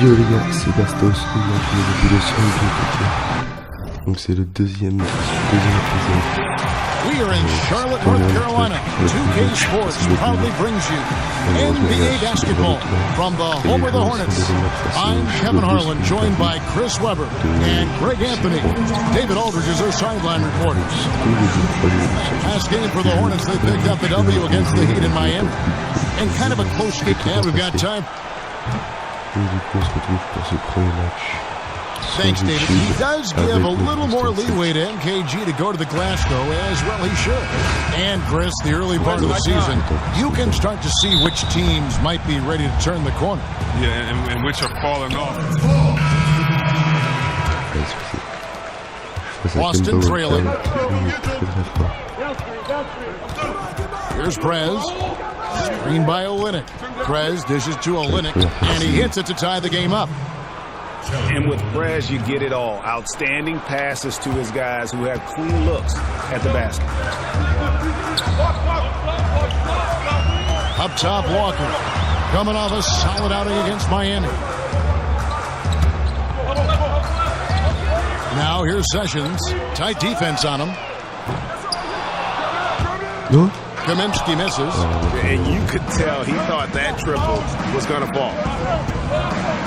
Yo les gars, c'est Bastos, on a fait le vidéo sur NBA2K. Donc c'est le deuxième épisode. We are in Charlotte, North Carolina. 2K Sports proudly brings you NBA basketball from the home of the Hornets. I'm Kevin Harlan, joined by Chris Webber and Greg Anthony. David Aldridge is our sideline reporters. Last game for the Hornets, they picked up the W against the Heat in Miami. And kind of a close kick. Yeah, we've got time. Thanks, David. He does give a little more leeway to MKG to go to the Glasgow, as well he should. And, Chris, the early part of the season, you can start to see which teams might be ready to turn the corner. Yeah, and which are falling off. Boston trailing. Here's Prez. Screen by Olynyk. Prez dishes to Olynyk, and he hits it to tie the game up. And with Prez, you get it all. Outstanding passes to his guys who have clean looks at the basket. Up top, Walker. Coming off a solid outing against Miami. Now here's Sessions. Tight defense on him. No? Kaminsky misses. And you could tell he thought that triple was going to fall.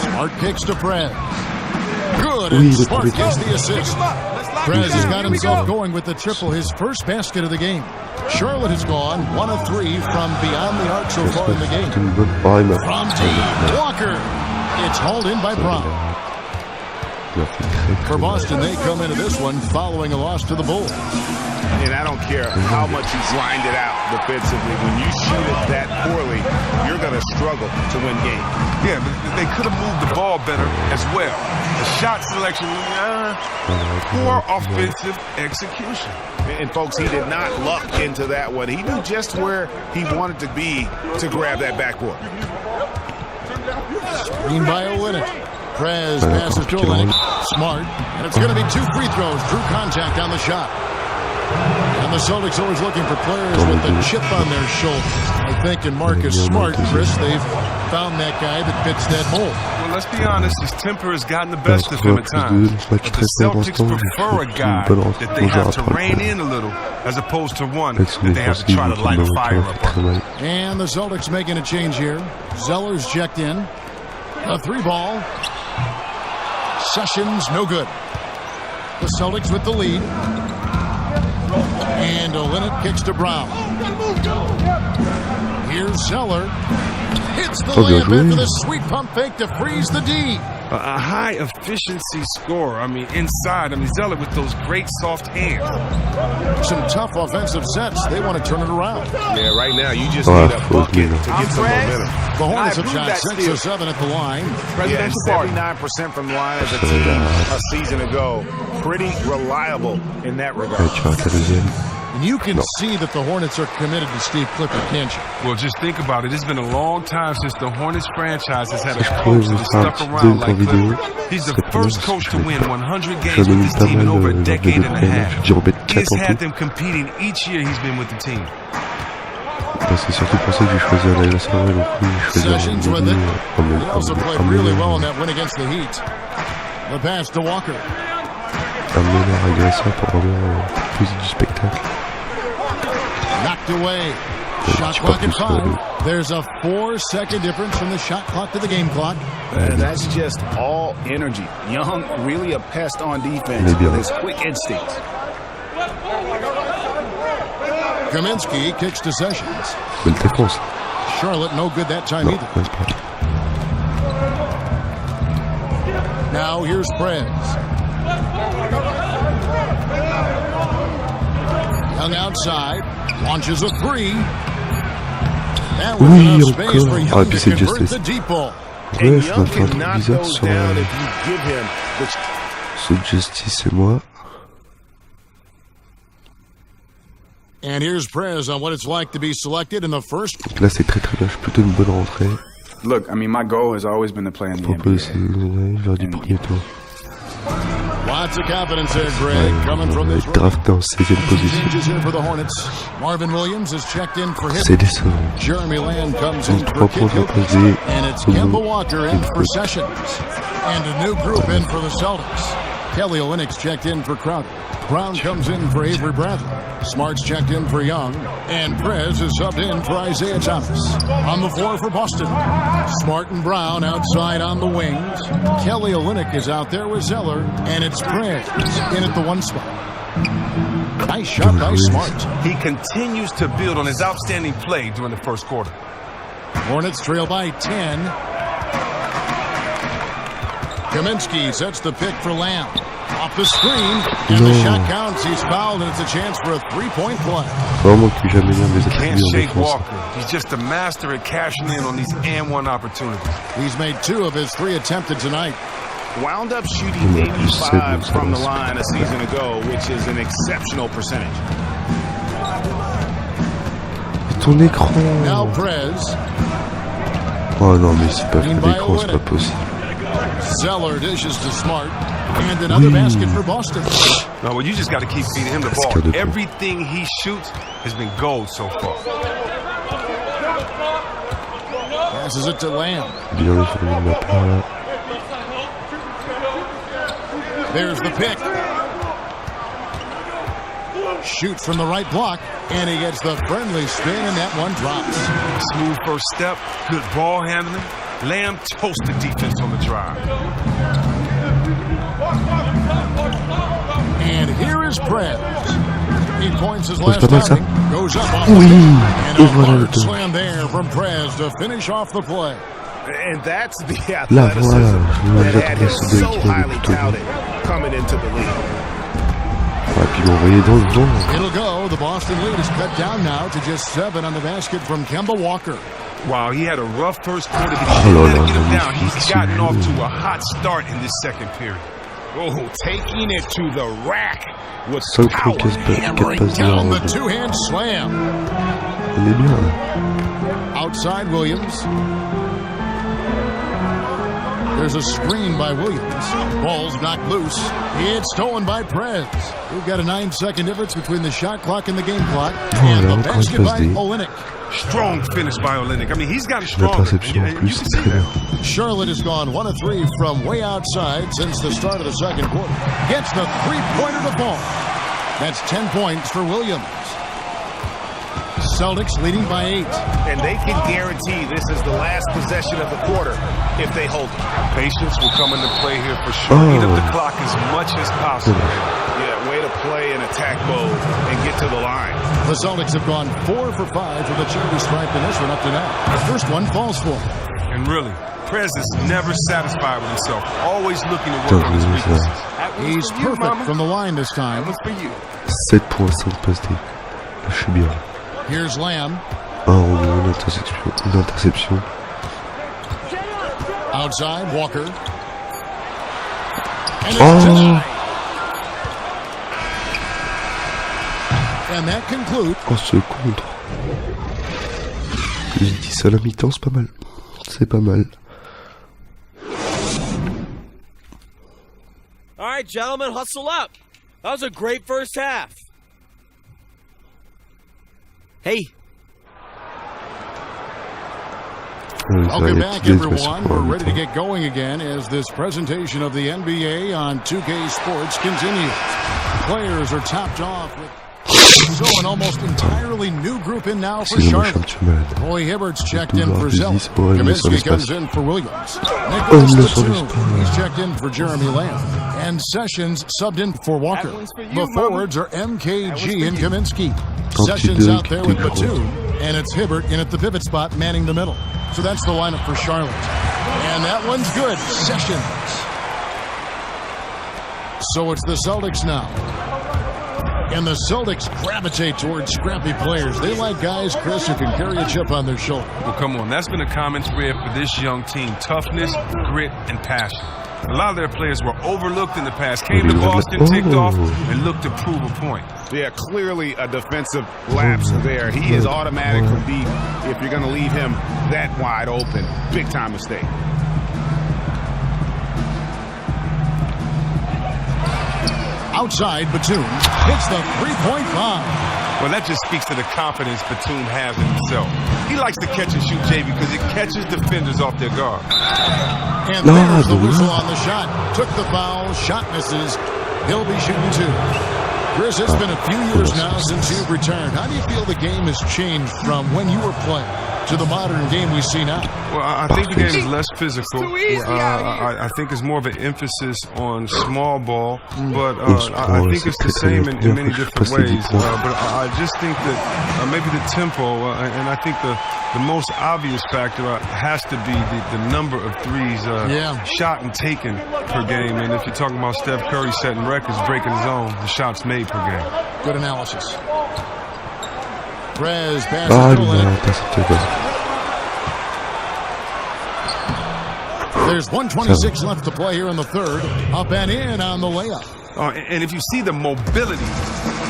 Smart kicks to Prez. Good, and Smart gets the assist. Prez has got himself going with the triple, his first basket of the game. Charlotte has gone 1 of 3 from beyond the arc so far in the game. From deep, Walker. It's hauled in by Brown. For Boston, they come into this one following a loss to the Bulls. And I don't care how much you grind it out defensively. When you shoot it that poorly, you're going to struggle to win games. Yeah, but they could have moved the ball better as well. The shot selection, poor offensive execution. And, folks, he did not luck into that one. He knew just where he wanted to be to grab that backboard. Screen by Olynyk. Prez passes to Olynyk. Smart. And it's going to be 2 free throws. Drew contact on the shot. And the Celtics always looking for players with a chip on their shoulder. I think in Marcus Smart, Chris, they've found that guy that fits that mold. Well, let's be honest, his temper has gotten the best of him at times. But the Celtics prefer a guy that they have to rein in a little, as opposed to one that they have to try to light a fire up on. And the Celtics making a change here. Zeller's checked in. A 3-ball. Sessions, no good. The Celtics with the lead. And Olynyk kicks to Brown. Here's Zeller. Hits the layup in for the sweet pump fake to freeze the D. A high efficiency scorer. I mean, inside. I mean, Zeller with those great soft hands. Some tough offensive sets. They want to turn it around. Yeah, right now you just need a bucket to get some momentum. The Hornets have shot 6 of 7 at the line. Yeah, 79% from the line as a team a season ago. Pretty reliable in that regard. And you can see that the Hornets are committed to Steve Clifford, can't you? Well, just think about it. It's been a long time since the Hornets franchise has had a coach that stuck around like Clifford. He's the first coach to win 100 games with his team in over a decade and a half. He's had them competing each year he's been with the team. C'est surtout pour ça que j'ai choisi Alain Lassalle, donc oui, je choisis Sessions with it. He also played really well in that win against the Heat. The pass to Walker. Amener l'air agresseur pour vraiment plus du spectacle. Knocked away. Shot clock at 5. There's a 4-second difference from the shot clock to the game clock. And that's just all energy. Young, really a pest on defense with his quick instincts. Kaminsky kicks to Sessions. Belle défense. Charlotte no good that time either. Now here's Prez. Young outside. Launches a 3. That was enough space for Young to convert the deep ball. Ouais, ça m'a fait un truc bizarre sur Justice et moi. And here's Prez on what it's like to be selected in the first. Donc là, c'est très bien. Je suis plutôt une bonne rentrée. Look, I mean, my goal has always been to play in the NBA. Lors du premier tour. Lots of confidence there, Greg, coming from this drafté en 16e position. changes here for the Hornets. Marvin Williams is checked in for hit. C'est décevant. Jeremy Lamb comes in for 3 points de la passe D. and it's Kemba Walker in for Sessions. And a new group in for the Celtics. Kelly Olynyk's checked in for Crowder. Brown comes in for Avery Bradley. Smart's checked in for Young. And Prez is subbed in for Isaiah Thomas. On the floor for Boston, Smart and Brown outside on the wings. Kelly Olynyk is out there with Zeller. And it's Prez in at the 1 spot. Nice shot by Smart. He continues to build on his outstanding play during the first quarter. Hornets trail by 10. Kaminsky sets the pick for Lamb. Off the screen, and the shot counts. He's fouled, and it's a chance for a 3-point play. Vraiment que jamais l'un des Can't attributs en shake défense. Walker. He's just a master at cashing in on these and-one opportunities. He's made 2 of his 3 attempted tonight. Wound up shooting 85 from the line a season ago, which is an exceptional percentage. Et ton écran. Now Prez. Oh non, mais c'est pas fait l'écran, c'est pas possible. Zeller dishes to Smart. And another basket for Boston. No, well, you just got to keep feeding him the ball. Everything he shoots has been gold so far. Passes it to Lamb. Bien le sur le map là. There's the pick. Shoots from the right block, and he gets the friendly spin, and that one drops. Smooth first step, good ball handling. Lamb toasts the defense on the drive. And here is Prez. He points his C'est last pas mal ça. outing, goes up off Oui, and et a voilà le hard temps. slam there from Prez to finish off the play. And that's the Là, athleticism voilà, je that had him m'attendais à ce so qui avait highly plutôt bien. touted coming into the league. Ah, puis l'envoyer dans le vent. It'll go. The Boston lead is cut down now to just 7 on the basket from Kemba Walker. Wow, he had a rough first quarter, but Oh he là didn't là, let it get him down. magnifique, He's gotten off celui-là. to a hot start in this second period. Oh, taking it to the rack with 5 power. points, 4 Hammering passes down the là. two-hand slam. Il est bien là. Outside Williams. There's a screen by Williams. Ball's knocked loose. It's stolen by Prez. We've got a 9-second difference between the shot clock and the game clock. And là, the encore basket une by passe D. Olenek. Strong finish by Olynyk. I mean, he's gotten stronger. L'interception en You plus, can c'est see très that. bien. Charlotte has gone 1 of 3 from way outside since the start of the second quarter. Gets the three-pointer to fall. That's 10 points for Williams. Celtics leading by 8. And they can guarantee this is the last possession of the quarter if they hold it. Patience will come into play here for sure. Eat up the clock as much as possible. Yeah, way to play in attack mode and get to the line. The Celtics have gone 4 for 5 with a charity stripe in this one up to now. The first one falls for him. And really, Prez is never satisfied with himself. Always looking to work on his weaknesses. He's perfect from the line this time. 7 points, 5 passes D. Là, je suis bien. Here's Lamb. Un rebond, une interception. Outside, Walker. And it's Oh. denied. And that concludes. Oh, ce contre. Plus 10 à la mi-temps, c'est pas mal. C'est pas mal. All right, gentlemen, hustle up. That was a great first half. Hey. Welcome back, everyone. We're ready to get going again as this presentation of the NBA on 2K Sports continues. Players are topped off with... So an almost entirely new group in now for Sinon, moi, je suis un Charlotte. petit malade. Roy Hibbert's checked in for Zeller. Oh, il me laisse Kaminsky sur comes l'espace. in for Williams. Oh, Nicholas il me laisse sur Batum, l'espace. he's checked in for Jeremy Lamb. And Sessions subbed in for Walker. The forwards are MKG and Kaminsky. Sessions out there with Batum. And it's Hibbert in at the pivot spot manning the middle. So that's the lineup for Charlotte. And that one's good. Sessions. So it's the Celtics now. And the Celtics gravitate towards scrappy players. They like guys, Chris, who can carry a chip on their shoulder. Well, come on. That's been a common thread for this young team. Toughness, grit, and passion. A lot of their players were overlooked in the past. Came to Boston, ticked off, and looked to prove a point. Yeah, clearly a defensive lapse there. He is automatic from deep if you're going to leave him that wide open. Big time mistake. Outside, Batum hits the three-point bomb. Well, that just speaks to the confidence Batum has in himself. He likes to catch and shoot, Jay, because it catches defenders off their guard. And there's the whistle on the shot. Took the foul, shot misses. He'll be shooting two. Chris, it's been a few years now since you've returned. How do you feel the game has changed from when you were playing to the modern game we see now? Well, I think the game is less physical. I think it's more of an emphasis on small ball, but I think it's the same in many different ways. But I just think that maybe the tempo, and I think the most obvious factor has to be the number of threes shot and taken per game. And if you're talking about Steph Curry setting records, breaking his own, the shots made per game. Good analysis. Perez passes to Olynyk. There's 1:26 left to play here in the third. Up and in on the layup. And if you see the mobility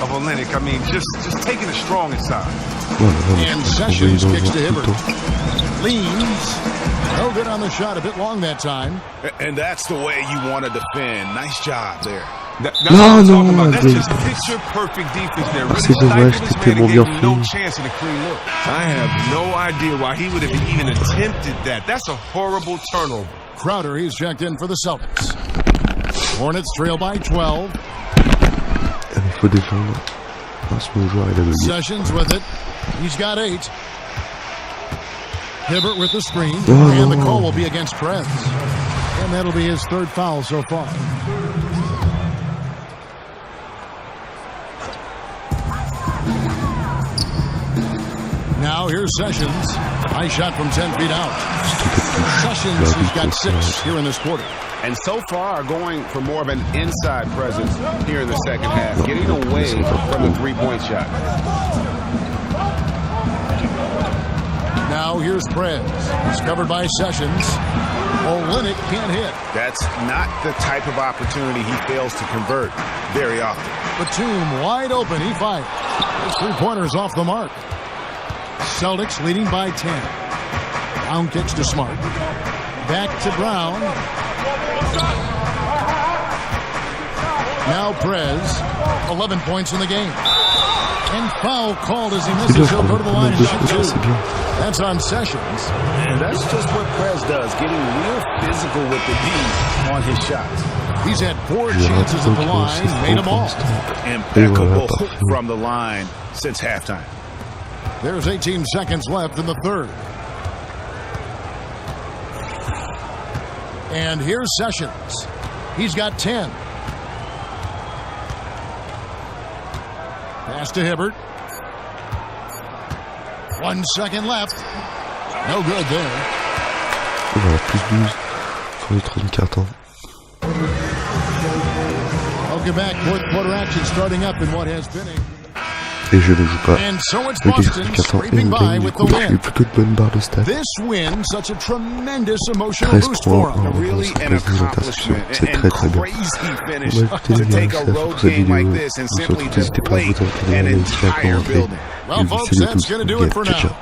of Olynyk, I mean, just taking the strong inside. And Sessions kicks to Hibbert. Leans. No good on the shot. A bit long that time. And that's the way you want to defend. Nice job there. That's what I'm talking about. That's just picture-perfect defense there. Really stifling this man and gave him no chance at a clean look. I have no idea why he would have even attempted that. That's a horrible turnover. Crowder, he's checked in for the Celtics. Hornets trail by 12. Il faut défendre. Ce joueur, il a le Sessions with it. He's got 8. Hibbert with the screen. And the call will be against Perez. And that'll be his third foul so far. Now here's Sessions. Nice shot from 10 feet out. Sessions, he's got 6 here in this quarter. And so far going for more of an inside presence here in the second half, getting away from the three-point shot. Now here's Perez. He's covered by Sessions. Olynyk can't hit. That's not the type of opportunity he fails to convert very often. Batum wide open. He fires. His three-pointer's off the mark. Celtics leading by 10. Brown kicks to Smart. Back to Brown. Now Perez. 11 points in the game. And foul called as he misses. He'll go to the line and shoot two. That's on Sessions. And that's just what Perez does, getting real physical with the D on his shots. He's had 4 chances at the line, made them all. Impeccable from the line since halftime. There's 18 seconds left in the third. And here's Sessions. He's got 10. Pass to Hibbert. 1 second left. No good there. Il va plus 12. Faut les 34 ans. Welcome back. Fourth quarter action starting up in what has been a... Et je ne joue pas. And so it's Le Boston scraping by with the j'ai eu win. plutôt de bonnes barres de stats. This win, such a tremendous emotional 13 boost for points him. en Really an accomplishment c'est and très très bien. crazy finish On va écouter to les take gars, a pour road cette game like vidéo. this and Surtout simply n'hésitez pas à deflate vous abonner an à la chaîne entire pour building. Well, folks, that's going to do it for now.